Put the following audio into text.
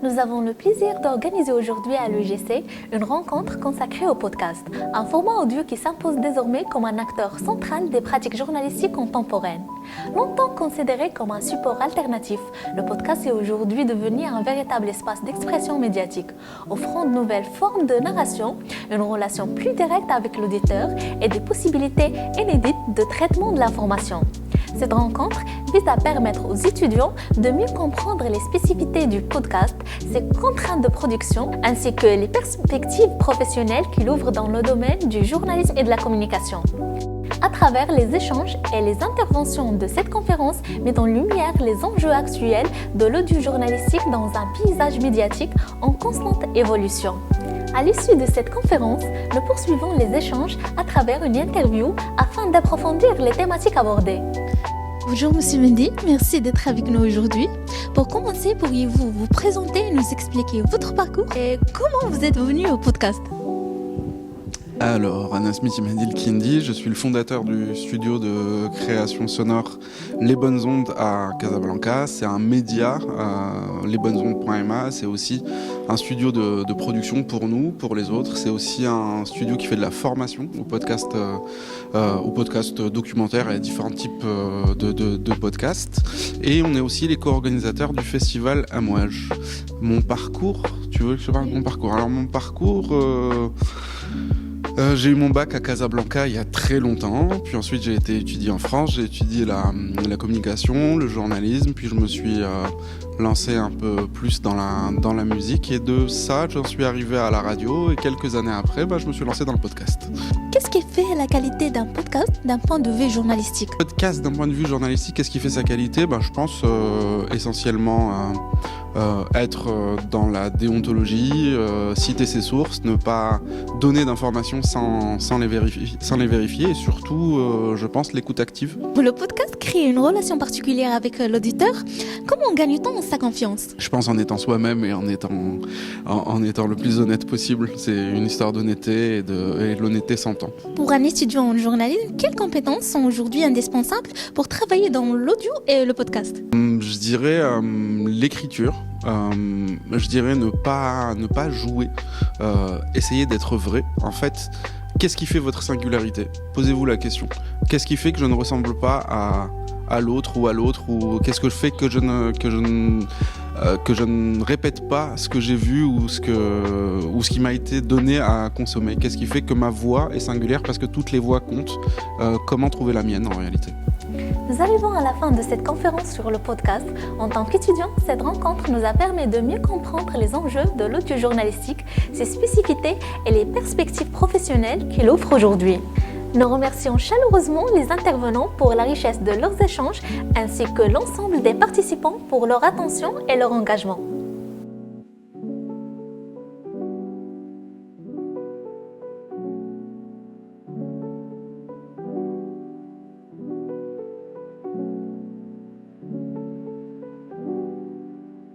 Nous avons le plaisir d'organiser aujourd'hui à l'UGC une rencontre consacrée au podcast, un format audio qui s'impose désormais comme un acteur central des pratiques journalistiques contemporaines. Longtemps considéré comme un support alternatif, le podcast est aujourd'hui devenu un véritable espace d'expression médiatique, offrant de nouvelles formes de narration, une relation plus directe avec l'auditeur et des possibilités inédites de traitement de l'information. Cette rencontre vise à permettre aux étudiants de mieux comprendre les spécificités du podcast, ses contraintes de production, ainsi que les perspectives professionnelles qu'il ouvre dans le domaine du journalisme et de la communication. À travers les échanges et les interventions de cette conférence, met en lumière les enjeux actuels de l'audio-journalistique dans un paysage médiatique en constante évolution. À l'issue de cette conférence, nous poursuivons les échanges à travers une interview afin d'approfondir les thématiques abordées. Bonjour Monsieur Mendy, merci d'être avec nous aujourd'hui. Pour commencer, pourriez-vous vous présenter et nous expliquer votre parcours et comment vous êtes venu au podcast? Alors, Anas Mehdi Kindi, je suis le fondateur du studio de création sonore Les Bonnes Ondes à Casablanca. C'est un média, lesbonnesondes.ma. C'est aussi un studio de production pour nous, pour les autres. C'est aussi un studio qui fait de la formation au podcast documentaire et à différents types de podcasts. Et on est aussi les co-organisateurs du festival Amouage. Mon parcours, tu veux que je parle de mon parcours? Alors mon parcours... j'ai eu mon bac à Casablanca il y a très longtemps, puis ensuite j'ai été étudié en France, j'ai étudié la communication, le journalisme, puis je me suis lancé un peu plus dans la musique et de ça j'en suis arrivé à la radio et quelques années après je me suis lancé dans le podcast. Qu'est-ce qui fait la qualité d'un podcast d'un point de vue journalistique? Podcast d'un point de vue journalistique, qu'est-ce qui fait sa qualité? Je pense essentiellement être dans la déontologie, citer ses sources, ne pas donner d'informations sans les vérifier et surtout, je pense, l'écoute active. Le podcast crée une relation particulière avec l'auditeur. Comment gagne-t-on sa confiance? Je pense en étant soi-même et en étant le plus honnête possible. C'est une histoire d'honnêteté et de l'honnêteté s'entend. Pour un étudiant en journalisme, quelles compétences sont aujourd'hui indispensables pour travailler dans l'audio et le podcast? Je dirais l'écriture. Je dirais ne pas jouer, essayer d'être vrai. En fait, qu'est-ce qui fait votre singularité? Posez-vous la question. Qu'est-ce qui fait que je ne ressemble pas à l'autre ou qu'est-ce que fait que je ne répète pas ce que j'ai vu ou ce qui m'a été donné à consommer? Qu'est-ce qui fait que ma voix est singulière? Parce que toutes les voix comptent. Comment trouver la mienne en réalité? Nous arrivons à la fin de cette conférence sur le podcast. En tant qu'étudiants, cette rencontre nous a permis de mieux comprendre les enjeux de l'audio journalistique, ses spécificités et les perspectives professionnelles qu'il offre aujourd'hui. Nous remercions chaleureusement les intervenants pour la richesse de leurs échanges ainsi que l'ensemble des participants pour leur attention et leur engagement.